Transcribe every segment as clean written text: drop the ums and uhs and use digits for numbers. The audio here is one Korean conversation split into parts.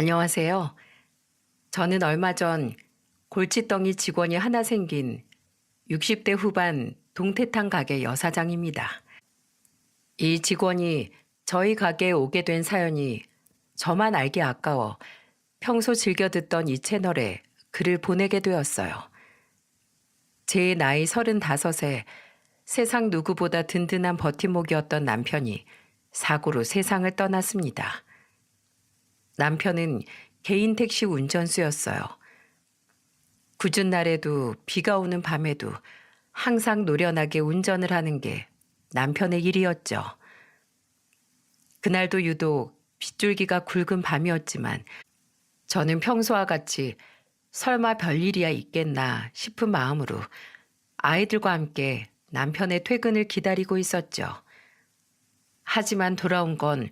안녕하세요. 저는 얼마 전 골칫덩이 직원이 하나 생긴 60대 후반 동태탕 가게 여사장입니다. 이 직원이 저희 가게에 오게 된 사연이 저만 알기 아까워 평소 즐겨 듣던 이 채널에 글을 보내게 되었어요. 제 나이 35에 세상 누구보다 든든한 버팀목이었던 남편이 사고로 세상을 떠났습니다. 남편은 개인 택시 운전수였어요. 궂은 날에도 비가 오는 밤에도 항상 노련하게 운전을 하는 게 남편의 일이었죠. 그날도 유독 빗줄기가 굵은 밤이었지만 저는 평소와 같이 설마 별일이야 있겠나 싶은 마음으로 아이들과 함께 남편의 퇴근을 기다리고 있었죠. 하지만 돌아온 건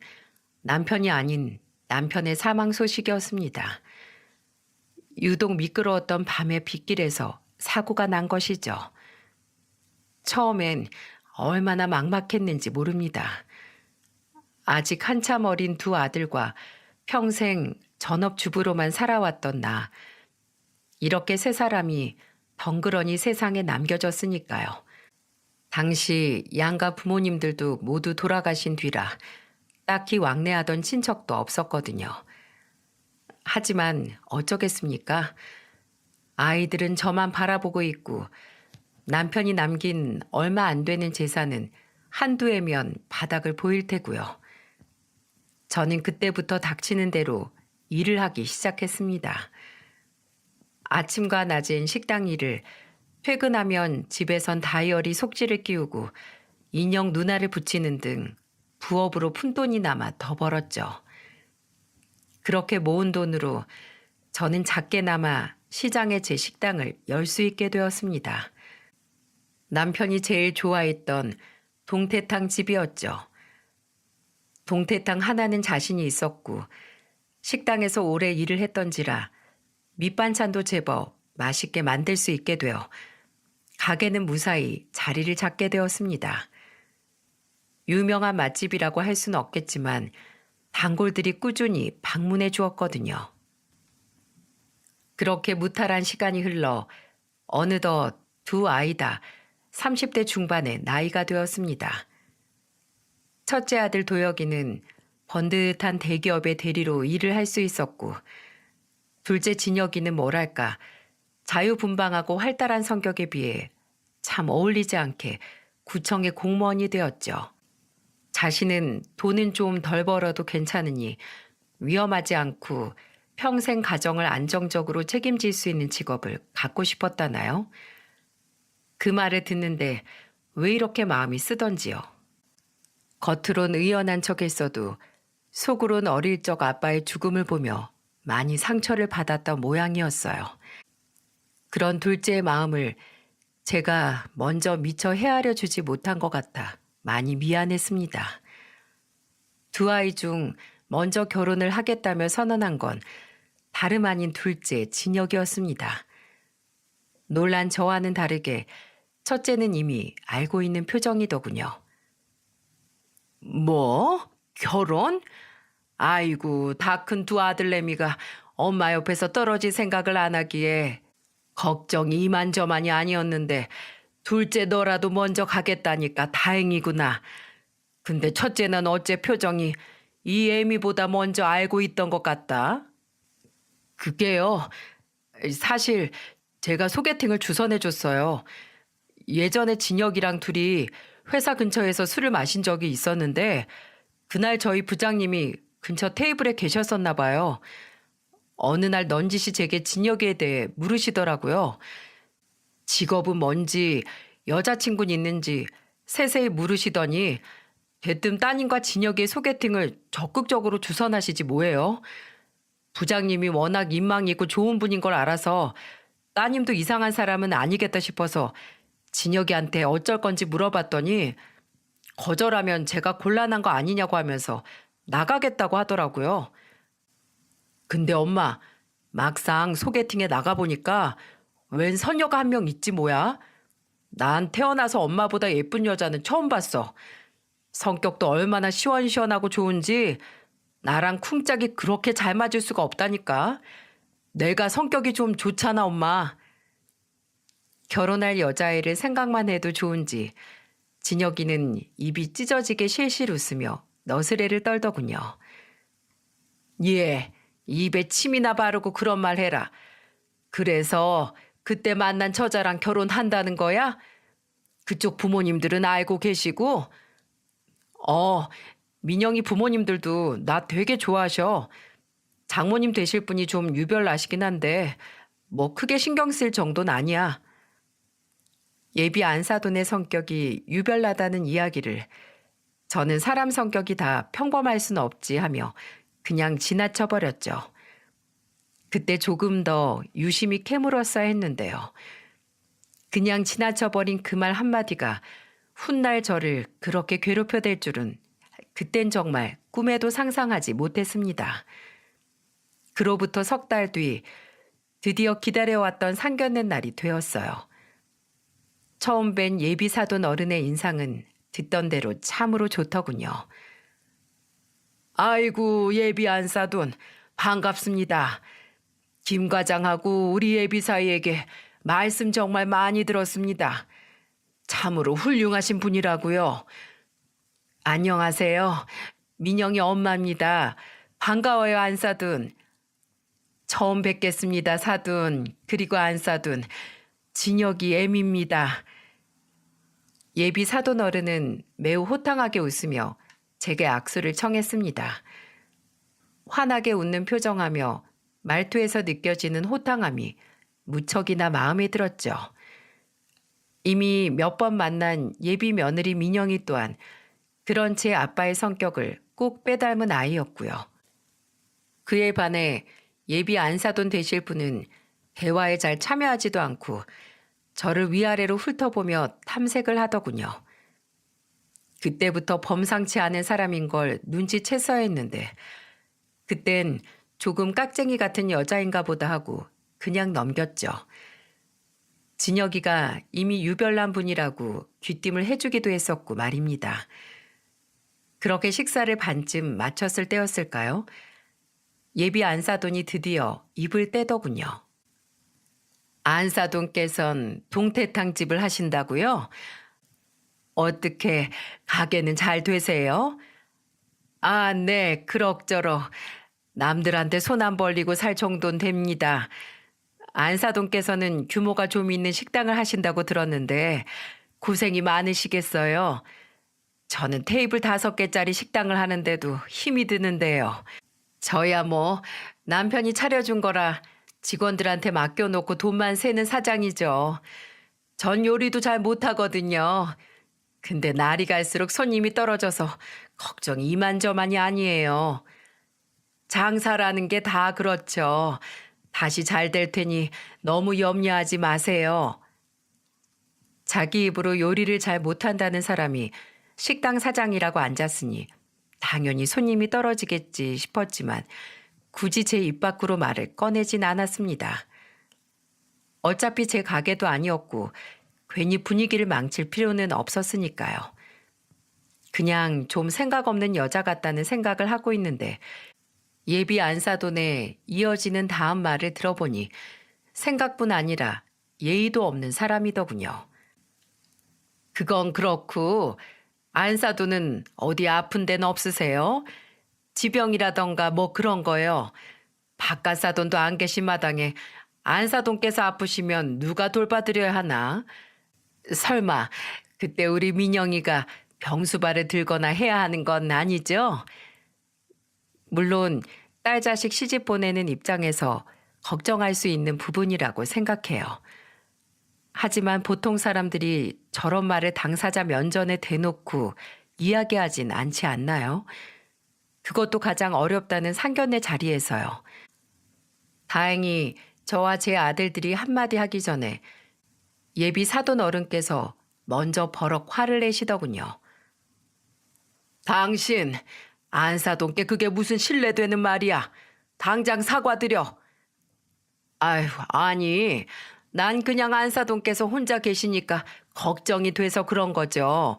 남편이 아닌 남편의 사망 소식이었습니다. 유독 미끄러웠던 밤의 빗길에서 사고가 난 것이죠. 처음엔 얼마나 막막했는지 모릅니다. 아직 한참 어린 두 아들과 평생 전업주부로만 살아왔던 나. 이렇게 세 사람이 덩그러니 세상에 남겨졌으니까요. 당시 양가 부모님들도 모두 돌아가신 뒤라 딱히 왕래하던 친척도 없었거든요. 하지만 어쩌겠습니까? 아이들은 저만 바라보고 있고 남편이 남긴 얼마 안 되는 재산은 한두 해면 바닥을 보일 테고요. 저는 그때부터 닥치는 대로 일을 하기 시작했습니다. 아침과 낮엔 식당 일을, 퇴근하면 집에선 다이어리 속지를 끼우고 인형 누나를 붙이는 등 부업으로 푼돈이 남아 더 벌었죠. 그렇게 모은 돈으로 저는 작게나마 시장에 제 식당을 열 수 있게 되었습니다. 남편이 제일 좋아했던 동태탕 집이었죠. 동태탕 하나는 자신이 있었고 식당에서 오래 일을 했던지라 밑반찬도 제법 맛있게 만들 수 있게 되어 가게는 무사히 자리를 잡게 되었습니다. 유명한 맛집이라고 할 수는 없겠지만 단골들이 꾸준히 방문해 주었거든요. 그렇게 무탈한 시간이 흘러 어느덧 두 아이 다 30대 중반의 나이가 되었습니다. 첫째 아들 도혁이는 번듯한 대기업의 대리로 일을 할 수 있었고 둘째 진혁이는 뭐랄까 자유분방하고 활달한 성격에 비해 참 어울리지 않게 구청의 공무원이 되었죠. 자신은 돈은 좀 덜 벌어도 괜찮으니 위험하지 않고 평생 가정을 안정적으로 책임질 수 있는 직업을 갖고 싶었다나요? 그 말을 듣는데 왜 이렇게 마음이 쓰던지요. 겉으론 의연한 척했어도 속으론 어릴 적 아빠의 죽음을 보며 많이 상처를 받았던 모양이었어요. 그런 둘째의 마음을 제가 먼저 미처 헤아려 주지 못한 것 같아 많이 미안했습니다. 두 아이 중 먼저 결혼을 하겠다며 선언한 건 다름 아닌 둘째 진혁이었습니다. 놀란 저와는 다르게 첫째는 이미 알고 있는 표정이더군요. 뭐? 결혼? 아이고, 다 큰 두 아들내미가 엄마 옆에서 떨어질 생각을 안 하기에 걱정이 이만저만이 아니었는데 둘째 너라도 먼저 가겠다니까 다행이구나. 근데 첫째는 어째 표정이 이 애미보다 먼저 알고 있던 것 같다. 그게요. 사실 제가 소개팅을 주선해줬어요. 예전에 진혁이랑 둘이 회사 근처에서 술을 마신 적이 있었는데 그날 저희 부장님이 근처 테이블에 계셨었나 봐요. 어느 날 넌지시 제게 진혁이에 대해 물으시더라고요. 직업은 뭔지 여자친구는 있는지 세세히 물으시더니 대뜸 따님과 진혁이의 소개팅을 적극적으로 주선하시지 뭐예요. 부장님이 워낙 인망이 있고 좋은 분인 걸 알아서 따님도 이상한 사람은 아니겠다 싶어서 진혁이한테 어쩔 건지 물어봤더니 거절하면 제가 곤란한 거 아니냐고 하면서 나가겠다고 하더라고요. 근데 엄마, 막상 소개팅에 나가보니까 웬 선녀가 한 명 있지 뭐야? 난 태어나서 엄마보다 예쁜 여자는 처음 봤어. 성격도 얼마나 시원시원하고 좋은지 나랑 쿵짝이 그렇게 잘 맞을 수가 없다니까. 내가 성격이 좀 좋잖아, 엄마. 결혼할 여자애를 생각만 해도 좋은지 진혁이는 입이 찢어지게 실실 웃으며 너스레를 떨더군요. 예, 입에 침이나 바르고 그런 말 해라. 그래서 그때 만난 처자랑 결혼한다는 거야? 그쪽 부모님들은 알고 계시고? 민영이 부모님들도 나 되게 좋아하셔. 장모님 되실 분이 좀 유별나시긴 한데 뭐 크게 신경 쓸 정도는 아니야. 예비 안사돈의 성격이 유별나다는 이야기를 저는 사람 성격이 다 평범할 수는 없지 하며 그냥 지나쳐버렸죠. 그때 조금 더 유심히 캐물었어야 했는데요. 그냥 지나쳐버린 그 말 한마디가 훗날 저를 그렇게 괴롭혀댈 줄은 그땐 정말 꿈에도 상상하지 못했습니다. 그로부터 석 달 뒤 드디어 기다려왔던 상견례 날이 되었어요. 처음 뵌 예비 사돈 어른의 인상은 듣던 대로 참으로 좋더군요. 아이고 예비 안사돈 반갑습니다. 김 과장하고 우리 예비 사이에게 말씀 정말 많이 들었습니다. 참으로 훌륭하신 분이라고요. 안녕하세요. 민영이 엄마입니다. 반가워요 안사돈. 처음 뵙겠습니다 사돈. 그리고 안사돈. 진혁이 애미입니다. 예비 사돈 어른은 매우 호탕하게 웃으며 제게 악수를 청했습니다. 환하게 웃는 표정하며 말투에서 느껴지는 호탕함이 무척이나 마음에 들었죠. 이미 몇 번 만난 예비 며느리 민영이 또한 그런 제 아빠의 성격을 꼭 빼닮은 아이였고요. 그에 반해 예비 안사돈 되실 분은 대화에 잘 참여하지도 않고 저를 위아래로 훑어보며 탐색을 하더군요. 그때부터 범상치 않은 사람인 걸 눈치챘어야 했는데 그땐 조금 깍쟁이 같은 여자인가 보다 하고 그냥 넘겼죠. 진혁이가 이미 유별난 분이라고 귀띔을 해주기도 했었고 말입니다. 그렇게 식사를 반쯤 마쳤을 때였을까요? 예비 안사돈이 드디어 입을 떼더군요. 안사돈께선 동태탕집을 하신다고요? 어떻게 가게는 잘 되세요? 아, 네, 그럭저럭. 남들한테 손 안 벌리고 살 정도는 됩니다. 안사돈께서는 규모가 좀 있는 식당을 하신다고 들었는데 고생이 많으시겠어요. 저는 테이블 5개짜리 식당을 하는데도 힘이 드는데요. 저야 뭐 남편이 차려준 거라 직원들한테 맡겨놓고 돈만 세는 사장이죠. 전 요리도 잘 못하거든요. 근데 날이 갈수록 손님이 떨어져서 걱정이 이만저만이 아니에요. 장사라는 게 다 그렇죠. 다시 잘 될 테니 너무 염려하지 마세요. 자기 입으로 요리를 잘 못한다는 사람이 식당 사장이라고 앉았으니 당연히 손님이 떨어지겠지 싶었지만 굳이 제 입 밖으로 말을 꺼내진 않았습니다. 어차피 제 가게도 아니었고 괜히 분위기를 망칠 필요는 없었으니까요. 그냥 좀 생각 없는 여자 같다는 생각을 하고 있는데 예비 안사돈에 이어지는 다음 말을 들어보니 생각뿐 아니라 예의도 없는 사람이더군요. 그건 그렇고 안사돈은 어디 아픈 데는 없으세요? 지병이라던가 뭐 그런 거요. 바깥사돈도 안 계신 마당에 안사돈께서 아프시면 누가 돌봐드려야 하나? 설마 그때 우리 민영이가 병수발을 들거나 해야 하는 건 아니죠? 물론 딸 자식 시집 보내는 입장에서 걱정할 수 있는 부분이라고 생각해요. 하지만 보통 사람들이 저런 말을 당사자 면전에 대놓고 이야기하진 않지 않나요? 그것도 가장 어렵다는 상견례 자리에서요. 다행히 저와 제 아들들이 한마디 하기 전에 예비 사돈 어른께서 먼저 버럭 화를 내시더군요. 당신, 안사돈께 그게 무슨 신뢰되는 말이야. 당장 사과드려. 아휴, 아니, 난 그냥 안사돈께서 혼자 계시니까 걱정이 돼서 그런 거죠.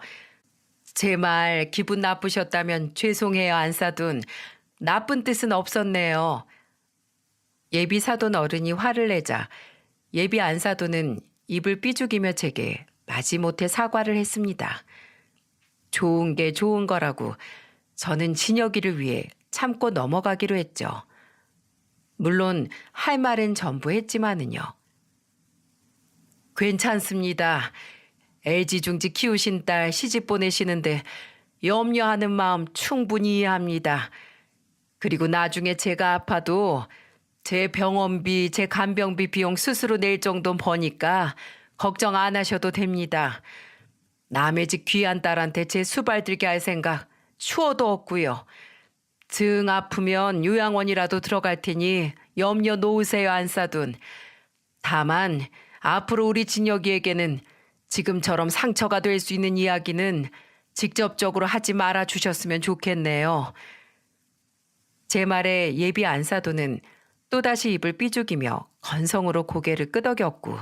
제 말 기분 나쁘셨다면 죄송해요, 안사돈. 나쁜 뜻은 없었네요. 예비 사돈 어른이 화를 내자 예비 안사돈은 입을 삐죽이며 제게 마지못해 사과를 했습니다. 좋은 게 좋은 거라고 저는 진혁이를 위해 참고 넘어가기로 했죠. 물론 할 말은 전부 했지만은요. 괜찮습니다. 애지중지 키우신 딸 시집 보내시는데 염려하는 마음 충분히 이해합니다. 그리고 나중에 제가 아파도 제 병원비, 제 간병비 비용 스스로 낼 정도는 버니까 걱정 안 하셔도 됩니다. 남의 집 귀한 딸한테 제 수발 들게 할 생각 추워도 없고요. 정 아프면 요양원이라도 들어갈 테니 염려 놓으세요, 안사돈. 다만 앞으로 우리 진혁이에게는 지금처럼 상처가 될 수 있는 이야기는 직접적으로 하지 말아 주셨으면 좋겠네요. 제 말에 예비 안사돈은 또다시 입을 삐죽이며 건성으로 고개를 끄덕였고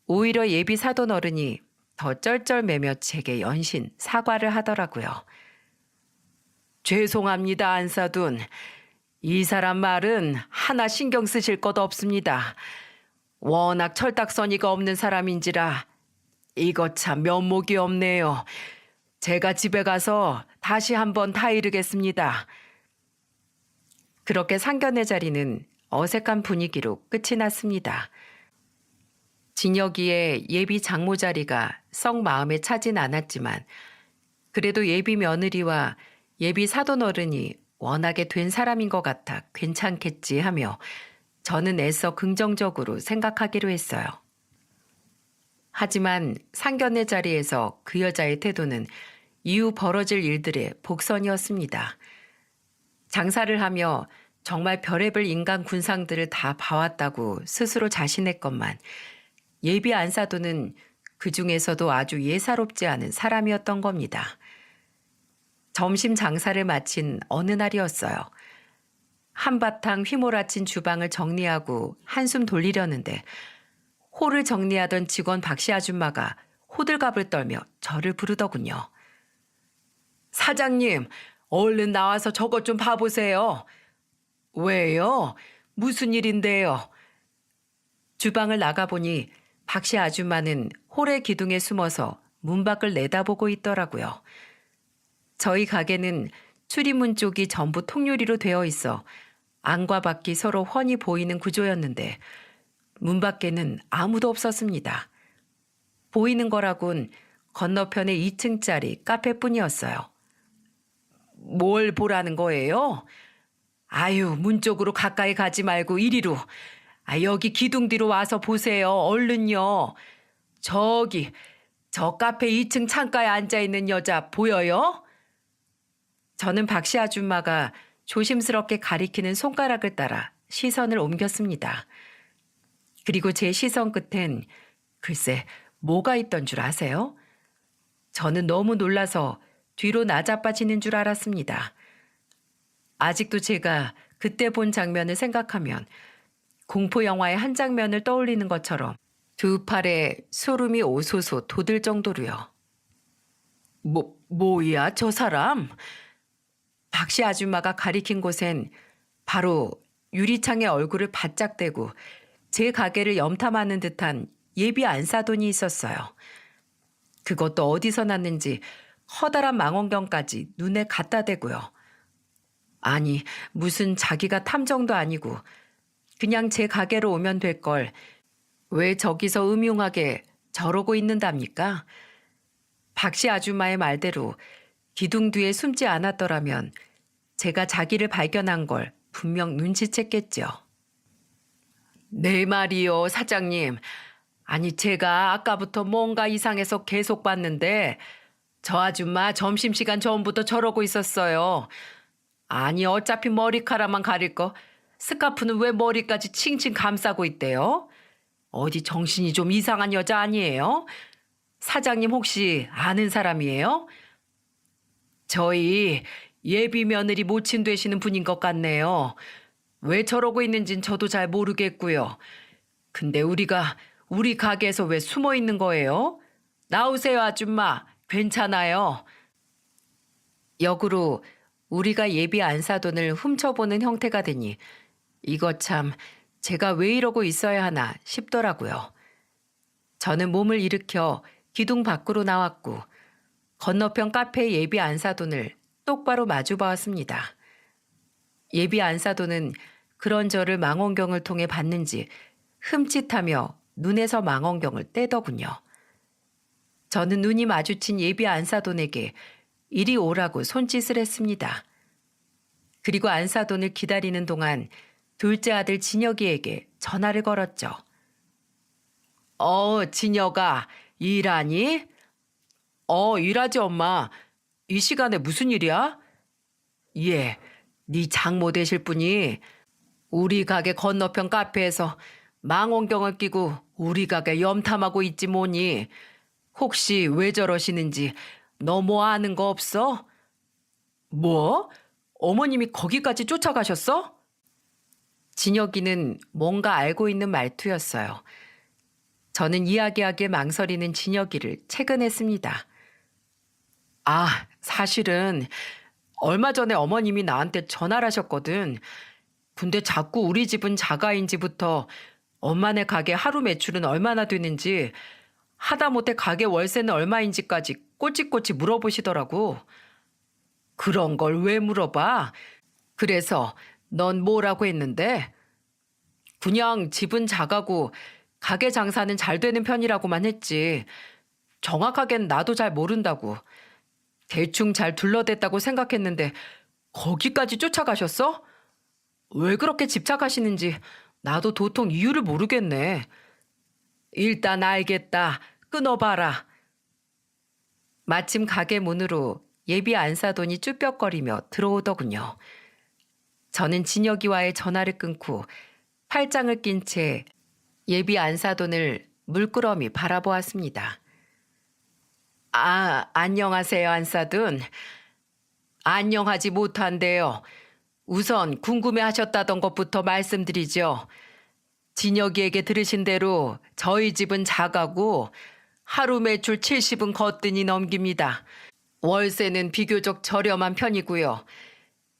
오히려 예비 사돈 어른이 더 쩔쩔매며 제게 연신 사과를 하더라고요. 죄송합니다, 안사돈. 이 사람 말은 하나 신경 쓰실 것 없습니다. 워낙 철딱서니가 없는 사람인지라 이거 참 면목이 없네요. 제가 집에 가서 다시 한번 타이르겠습니다. 그렇게 상견례 자리는 어색한 분위기로 끝이 났습니다. 진혁이의 예비 장모 자리가 썩 마음에 차진 않았지만 그래도 예비 며느리와 예비 사돈 어른이 워낙에 된 사람인 것 같아 괜찮겠지 하며 저는 애써 긍정적으로 생각하기로 했어요. 하지만 상견례 자리에서 그 여자의 태도는 이후 벌어질 일들의 복선이었습니다. 장사를 하며 정말 별의별 인간 군상들을 다 봐왔다고 스스로 자신했건만 예비 안사돈은 그 중에서도 아주 예사롭지 않은 사람이었던 겁니다. 점심 장사를 마친 어느 날이었어요. 한바탕 휘몰아친 주방을 정리하고 한숨 돌리려는데 홀을 정리하던 직원 박씨 아줌마가 호들갑을 떨며 저를 부르더군요. 사장님, 얼른 나와서 저것 좀 봐보세요. 왜요? 무슨 일인데요? 주방을 나가보니 박씨 아줌마는 홀의 기둥에 숨어서 문 밖을 내다보고 있더라고요. 저희 가게는 출입문 쪽이 전부 통유리로 되어 있어 안과 밖이 서로 훤히 보이는 구조였는데 문 밖에는 아무도 없었습니다. 보이는 거라곤 건너편의 2층짜리 카페뿐이었어요. 뭘 보라는 거예요? 아유, 문 쪽으로 가까이 가지 말고 이리로. 여기 기둥 뒤로 와서 보세요. 얼른요. 저기, 저 카페 2층 창가에 앉아있는 여자 보여요? 저는 박씨 아줌마가 조심스럽게 가리키는 손가락을 따라 시선을 옮겼습니다. 그리고 제 시선 끝엔 글쎄 뭐가 있던 줄 아세요? 저는 너무 놀라서 뒤로 나자빠지는 줄 알았습니다. 아직도 제가 그때 본 장면을 생각하면 공포 영화의 한 장면을 떠올리는 것처럼 두 팔에 소름이 오소소 돋을 정도로요. 뭐야 저 사람? 박씨 아줌마가 가리킨 곳엔 바로 유리창에 얼굴을 바짝 대고 제 가게를 염탐하는 듯한 예비 안사돈이 있었어요. 그것도 어디서 났는지 커다란 망원경까지 눈에 갖다 대고요. 아니, 무슨 자기가 탐정도 아니고 그냥 제 가게로 오면 될 걸 왜 저기서 음흉하게 저러고 있는답니까? 박씨 아줌마의 말대로 기둥 뒤에 숨지 않았더라면 제가 자기를 발견한 걸 분명 눈치챘겠죠. 네 말이요, 사장님. 아니, 제가 아까부터 뭔가 이상해서 계속 봤는데 저 아줌마 점심시간 전부터 저러고 있었어요. 아니, 어차피 머리카락만 가릴 거 스카프는 왜 머리까지 칭칭 감싸고 있대요? 어디 정신이 좀 이상한 여자 아니에요? 사장님 혹시 아는 사람이에요? 저희 예비 며느리 모친 되시는 분인 것 같네요. 왜 저러고 있는진 저도 잘 모르겠고요. 근데 우리 가게에서 왜 숨어 있는 거예요? 나오세요, 아줌마. 괜찮아요. 역으로 우리가 예비 안사돈을 훔쳐보는 형태가 되니 이거 참 제가 왜 이러고 있어야 하나 싶더라고요. 저는 몸을 일으켜 기둥 밖으로 나왔고 건너편 카페 예비 안사돈을 똑바로 마주 보았습니다. 예비 안사돈은 그런 저를 망원경을 통해 봤는지 흠칫하며 눈에서 망원경을 떼더군요. 저는 눈이 마주친 예비 안사돈에게 이리 오라고 손짓을 했습니다. 그리고 안사돈을 기다리는 동안 둘째 아들 진혁이에게 전화를 걸었죠. 진혁아, 일하니? 일하지 엄마. 이 시간에 무슨 일이야? 예, 네 장모 되실 분이 우리 가게 건너편 카페에서 망원경을 끼고 우리 가게 염탐하고 있지 뭐니. 혹시 왜 저러시는지 너 뭐 아는 거 없어? 뭐? 어머님이 거기까지 쫓아가셨어? 진혁이는 뭔가 알고 있는 말투였어요. 저는 이야기하기에 망설이는 진혁이를 채근했습니다. 사실은 얼마 전에 어머님이 나한테 전화를 하셨거든. 근데 자꾸 우리 집은 자가인지부터 엄마네 가게 하루 매출은 얼마나 되는지 하다못해 가게 월세는 얼마인지까지 꼬치꼬치 물어보시더라고. 그런 걸 왜 물어봐? 그래서 넌 뭐라고 했는데? 그냥 집은 작아고 가게 장사는 잘 되는 편이라고만 했지. 정확하게는 나도 잘 모른다고. 대충 잘 둘러댔다고 생각했는데 거기까지 쫓아가셨어? 왜 그렇게 집착하시는지 나도 도통 이유를 모르겠네. 일단 알겠다. 끊어봐라. 마침 가게 문으로 예비 안사돈이 쭈뼛거리며 들어오더군요. 저는 진혁이와의 전화를 끊고 팔짱을 낀 채 예비 안사돈을 물끄러미 바라보았습니다. 안녕하세요, 안사돈. 안녕하지 못한데요. 우선 궁금해하셨다던 것부터 말씀드리죠. 진혁이에게 들으신 대로 저희 집은 작아고 하루 매출 70은 거뜬히 넘깁니다. 월세는 비교적 저렴한 편이고요.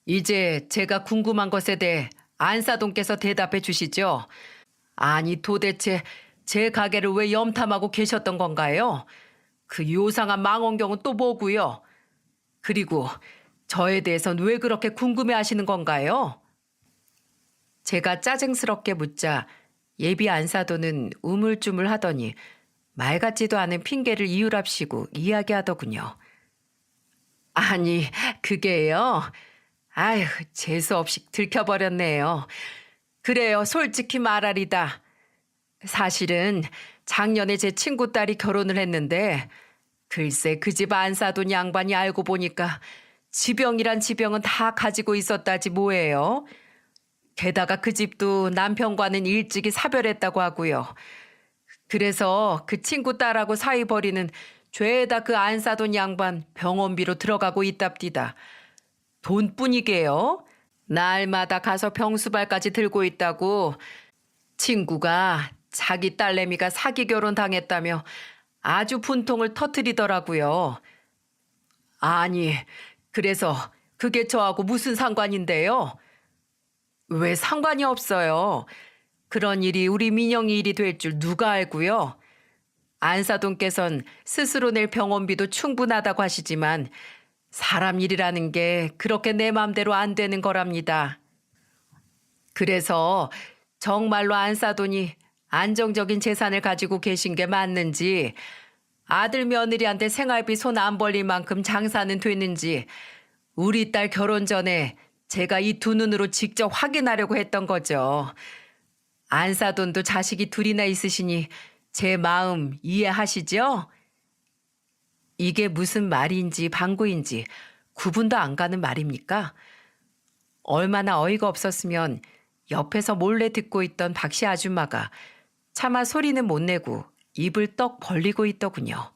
이제 제가 궁금한 것에 대해 안사돈께서 대답해 주시죠. 아니 도대체 제 가게를 왜 염탐하고 계셨던 건가요? 그 요상한 망원경은 또 뭐고요? 그리고 저에 대해선 왜 그렇게 궁금해하시는 건가요? 제가 짜증스럽게 묻자 예비 안사돈은 우물쭈물하더니 말 같지도 않은 핑계를 이유랍시고 이야기하더군요. 아니 그게요. 아휴 재수없이 들켜버렸네요. 그래요 솔직히 말하리다. 사실은 작년에 제 친구 딸이 결혼을 했는데 글쎄 그 집 안사돈 양반이 알고 보니까 지병이란 지병은 다 가지고 있었다지 뭐예요. 게다가 그 집도 남편과는 일찍이 사별했다고 하고요. 그래서 그 친구 딸하고 사이 벌이는 죄다 그 안사돈 양반 병원비로 들어가고 있답디다. 돈뿐이게요. 날마다 가서 병수발까지 들고 있다고 친구가 자기 딸내미가 사기 결혼 당했다며 아주 분통을 터뜨리더라고요. 아니, 그래서 그게 저하고 무슨 상관인데요? 왜 상관이 없어요. 그런 일이 우리 민영이 일이 될 줄 누가 알고요. 안사돈께선 스스로 낼 병원비도 충분하다고 하시지만 사람 일이라는 게 그렇게 내 맘대로 안 되는 거랍니다. 그래서 정말로 안사돈이 안정적인 재산을 가지고 계신 게 맞는지 아들 며느리한테 생활비 손 안 벌릴 만큼 장사는 되는지 우리 딸 결혼 전에 제가 이 두 눈으로 직접 확인하려고 했던 거죠. 안사돈도 자식이 둘이나 있으시니 제 마음 이해하시죠? 이게 무슨 말인지 방구인지 구분도 안 가는 말입니까? 얼마나 어이가 없었으면 옆에서 몰래 듣고 있던 박씨 아줌마가 차마 소리는 못 내고 입을 떡 벌리고 있더군요.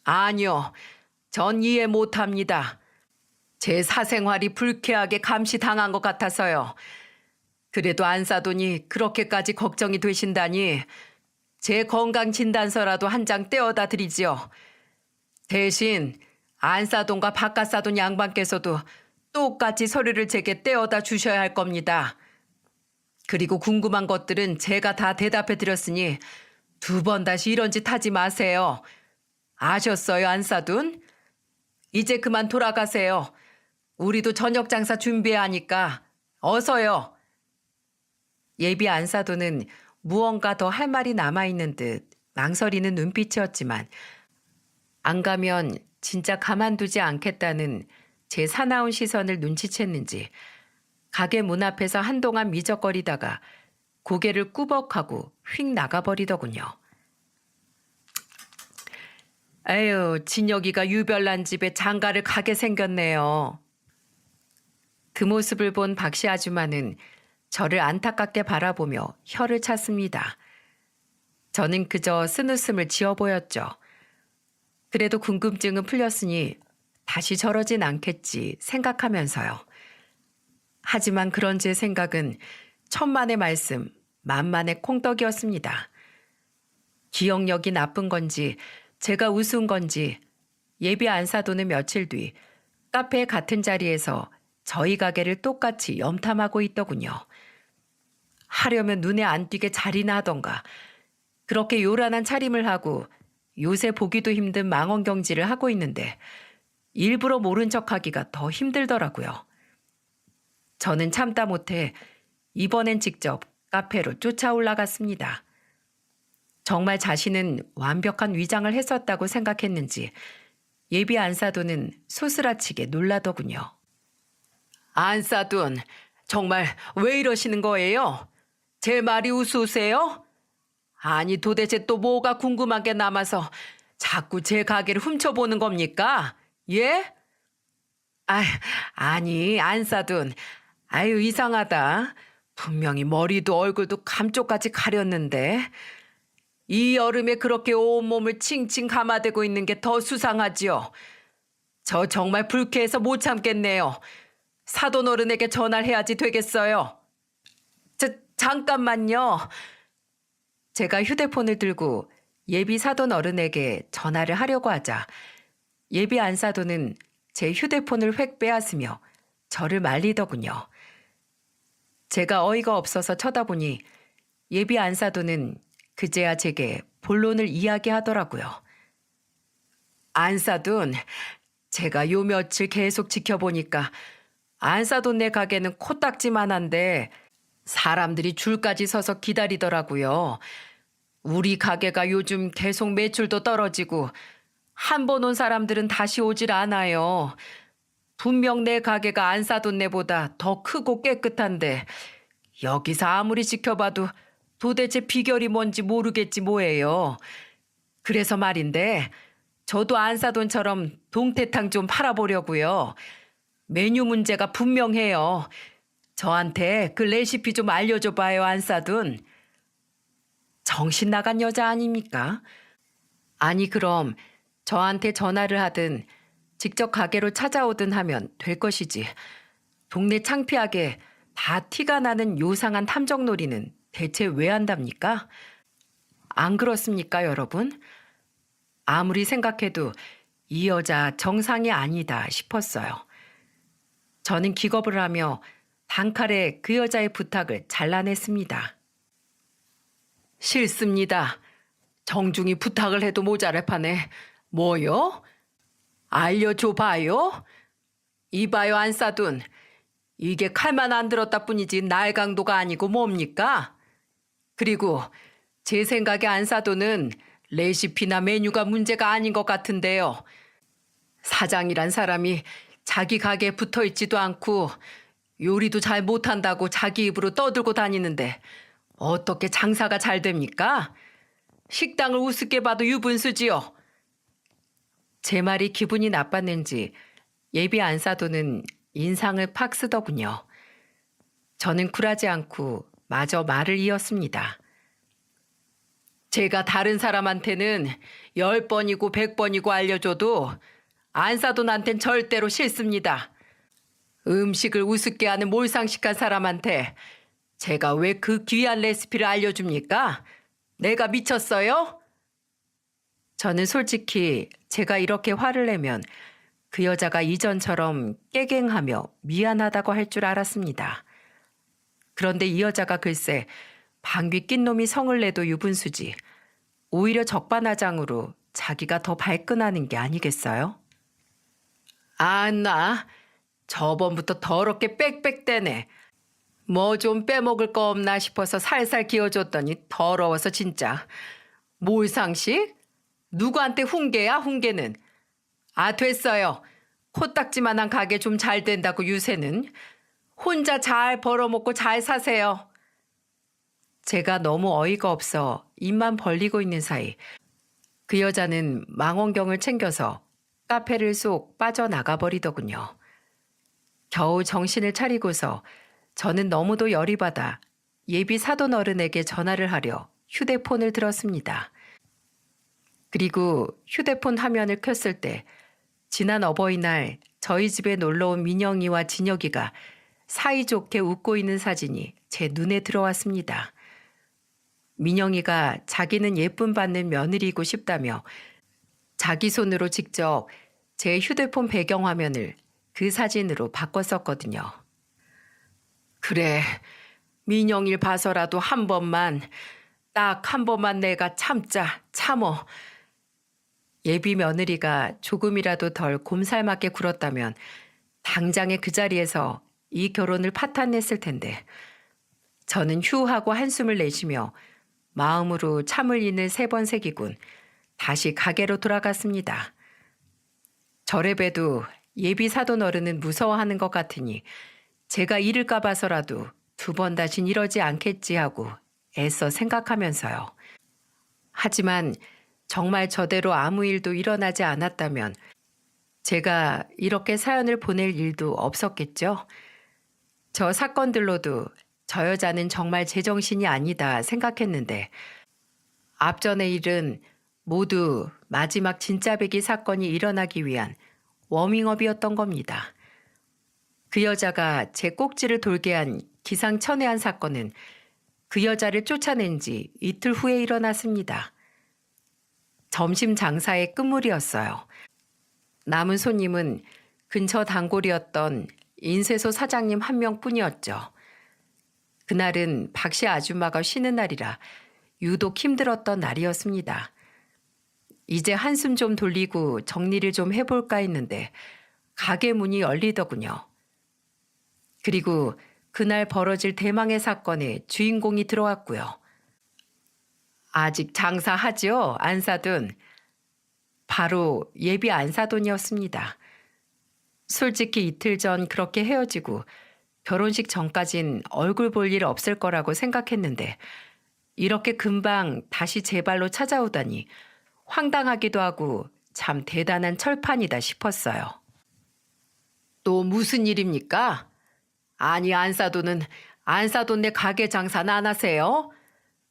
아니요, 전 이해 못합니다. 제 사생활이 불쾌하게 감시당한 것 같아서요. 그래도 안사돈이 그렇게까지 걱정이 되신다니 제 건강진단서라도 한 장 떼어다 드리지요. 대신 안사돈과 바깥사돈 양반께서도 똑같이 서류를 제게 떼어다 주셔야 할 겁니다. 그리고 궁금한 것들은 제가 다 대답해 드렸으니 2번 다시 이런 짓 하지 마세요. 아셨어요, 안사돈? 이제 그만 돌아가세요. 우리도 저녁 장사 준비해야 하니까 어서요. 예비 안사돈은 무언가 더 할 말이 남아있는 듯 망설이는 눈빛이었지만 안 가면 진짜 가만두지 않겠다는 제 사나운 시선을 눈치챘는지 가게 문 앞에서 한동안 미적거리다가 고개를 꾸벅하고 휙 나가버리더군요. 에휴, 진혁이가 유별난 집에 장가를 가게 생겼네요. 그 모습을 본 박씨 아줌마는 저를 안타깝게 바라보며 혀를 찼습니다. 저는 그저 쓴웃음을 지어 보였죠. 그래도 궁금증은 풀렸으니 다시 저러진 않겠지 생각하면서요. 하지만 그런 제 생각은 천만의 말씀, 만만의 콩떡이었습니다. 기억력이 나쁜 건지 제가 우스운 건지 예비 안사돈은 며칠 뒤 카페 같은 자리에서 저희 가게를 똑같이 염탐하고 있더군요. 하려면 눈에 안 띄게 자리나 하던가 그렇게 요란한 차림을 하고 요새 보기도 힘든 망원경질을 하고 있는데 일부러 모른 척하기가 더 힘들더라고요. 저는 참다 못해 이번엔 직접 카페로 쫓아 올라갔습니다. 정말 자신은 완벽한 위장을 했었다고 생각했는지 예비 안사돈은 소스라치게 놀라더군요. 안사돈, 정말 왜 이러시는 거예요? 제 말이 우스우세요? 아니 도대체 또 뭐가 궁금한 게 남아서 자꾸 제 가게를 훔쳐보는 겁니까? 예? 아니 안사돈, 아유 이상하다. 분명히 머리도 얼굴도 감쪽같이 가렸는데 이 여름에 그렇게 온몸을 칭칭 감아대고 있는 게 더 수상하지요. 저 정말 불쾌해서 못 참겠네요. 사돈 어른에게 전화를 해야지 되겠어요. 잠깐만요. 제가 휴대폰을 들고 예비 사돈 어른에게 전화를 하려고 하자 예비 안사돈은 제 휴대폰을 획 빼앗으며 저를 말리더군요. 제가 어이가 없어서 쳐다보니 예비 안사돈은 그제야 제게 본론을 이야기하더라고요. 안사돈, 제가 요 며칠 계속 지켜보니까 안사돈네 가게는 코딱지만한데 사람들이 줄까지 서서 기다리더라고요. 우리 가게가 요즘 계속 매출도 떨어지고 한 번 온 사람들은 다시 오질 않아요. 분명 내 가게가 안사돈네보다 더 크고 깨끗한데 여기서 아무리 지켜봐도 도대체 비결이 뭔지 모르겠지 뭐예요. 그래서 말인데 저도 안사돈처럼 동태탕 좀 팔아보려고요. 메뉴 문제가 분명해요. 저한테 그 레시피 좀 알려줘 봐요, 안사돈. 정신 나간 여자 아닙니까? 아니 그럼 저한테 전화를 하든 직접 가게로 찾아오든 하면 될 것이지. 동네 창피하게 다 티가 나는 요상한 탐정놀이는 대체 왜 한답니까? 안 그렇습니까, 여러분? 아무리 생각해도 이 여자 정상이 아니다 싶었어요. 저는 기겁을 하며 단칼에 그 여자의 부탁을 잘라냈습니다. 싫습니다. 정중히 부탁을 해도 모자랄 판에 뭐요? 알려줘 봐요? 이봐요 안사돈. 이게 칼만 안 들었다 뿐이지 날강도가 아니고 뭡니까? 그리고 제 생각에 안사돈은 레시피나 메뉴가 문제가 아닌 것 같은데요. 사장이란 사람이 자기 가게에 붙어 있지도 않고 요리도 잘 못한다고 자기 입으로 떠들고 다니는데 어떻게 장사가 잘 됩니까? 식당을 우습게 봐도 유분수지요. 제 말이 기분이 나빴는지 예비 안사돈은 인상을 팍 쓰더군요. 저는 굴하지 않고 마저 말을 이었습니다. 제가 다른 사람한테는 10번이고 100번이고 알려줘도 안사돈한텐 절대로 싫습니다. 음식을 우습게 하는 몰상식한 사람한테 제가 왜 그 귀한 레시피를 알려줍니까? 내가 미쳤어요? 저는 솔직히 제가 이렇게 화를 내면 그 여자가 이전처럼 깨갱하며 미안하다고 할 줄 알았습니다. 그런데 이 여자가 글쎄 방귀 낀 놈이 성을 내도 유분수지 오히려 적반하장으로 자기가 더 발끈하는 게 아니겠어요? 아, 나 저번부터 더럽게 빽빽대네. 뭐 좀 빼먹을 거 없나 싶어서 살살 기어줬더니 더러워서 진짜. 몰상식? 누구한테 훈계야, 훈계는? 아, 됐어요. 코딱지만한 가게 좀 잘 된다고 유세는. 혼자 잘 벌어먹고 잘 사세요. 제가 너무 어이가 없어 입만 벌리고 있는 사이 그 여자는 망원경을 챙겨서 카페를 쏙 빠져나가 버리더군요. 겨우 정신을 차리고서 저는 너무도 열이 받아 예비 사돈 어른에게 전화를 하려 휴대폰을 들었습니다. 그리고 휴대폰 화면을 켰을 때 지난 어버이날 저희 집에 놀러온 민영이와 진혁이가 사이좋게 웃고 있는 사진이 제 눈에 들어왔습니다. 민영이가 자기는 예쁨 받는 며느리이고 싶다며 자기 손으로 직접 제 휴대폰 배경화면을 그 사진으로 바꿨었거든요. 그래, 민영이를 봐서라도 한 번만, 딱 한 번만 내가 참어. 예비 며느리가 조금이라도 덜 곰살맞게 굴었다면 당장에 그 자리에서 이 결혼을 파탄냈을 텐데 저는 휴하고 한숨을 내쉬며 마음으로 참을 인을 3번 새기군 다시 가게로 돌아갔습니다. 저래봬도 예비 사돈 어른은 무서워하는 것 같으니 제가 잃을까 봐서라도 2번 다신 이러지 않겠지 하고 애써 생각하면서요. 하지만 정말 저대로 아무 일도 일어나지 않았다면 제가 이렇게 사연을 보낼 일도 없었겠죠. 저 사건들로도 저 여자는 정말 제정신이 아니다 생각했는데 앞전의 일은 모두 마지막 진짜배기 사건이 일어나기 위한 워밍업이었던 겁니다. 그 여자가 제 꼭지를 돌게 한 기상천외한 사건은 그 여자를 쫓아낸 지 이틀 후에 일어났습니다. 점심 장사의 끝물이었어요. 남은 손님은 근처 단골이었던 인쇄소 사장님 1명뿐이었죠. 그날은 박씨 아줌마가 쉬는 날이라 유독 힘들었던 날이었습니다. 이제 한숨 좀 돌리고 정리를 좀 해볼까 했는데 가게 문이 열리더군요. 그리고 그날 벌어질 대망의 사건의 주인공이 들어왔고요. 아직 장사하죠, 안사돈. 바로 예비 안사돈이었습니다. 솔직히 이틀 전 그렇게 헤어지고 결혼식 전까진 얼굴 볼 일 없을 거라고 생각했는데 이렇게 금방 다시 제 발로 찾아오다니 황당하기도 하고 참 대단한 철판이다 싶었어요. 또 무슨 일입니까? 아니 안사돈은 안사돈네 가게 장사는 안 하세요?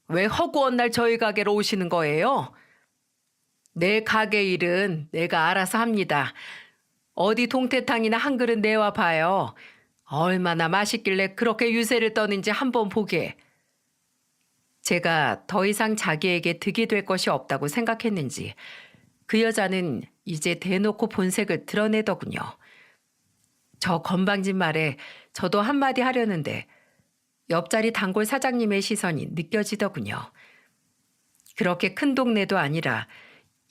왜 허구한 날 저희 가게로 오시는 거예요? 내 가게 일은 내가 알아서 합니다. 어디 동태탕이나 한 그릇 내와 봐요. 얼마나 맛있길래 그렇게 유세를 떠는지 한번 보게. 제가 더 이상 자기에게 득이 될 것이 없다고 생각했는지 그 여자는 이제 대놓고 본색을 드러내더군요. 저 건방진 말에 저도 한마디 하려는데 옆자리 단골 사장님의 시선이 느껴지더군요. 그렇게 큰 동네도 아니라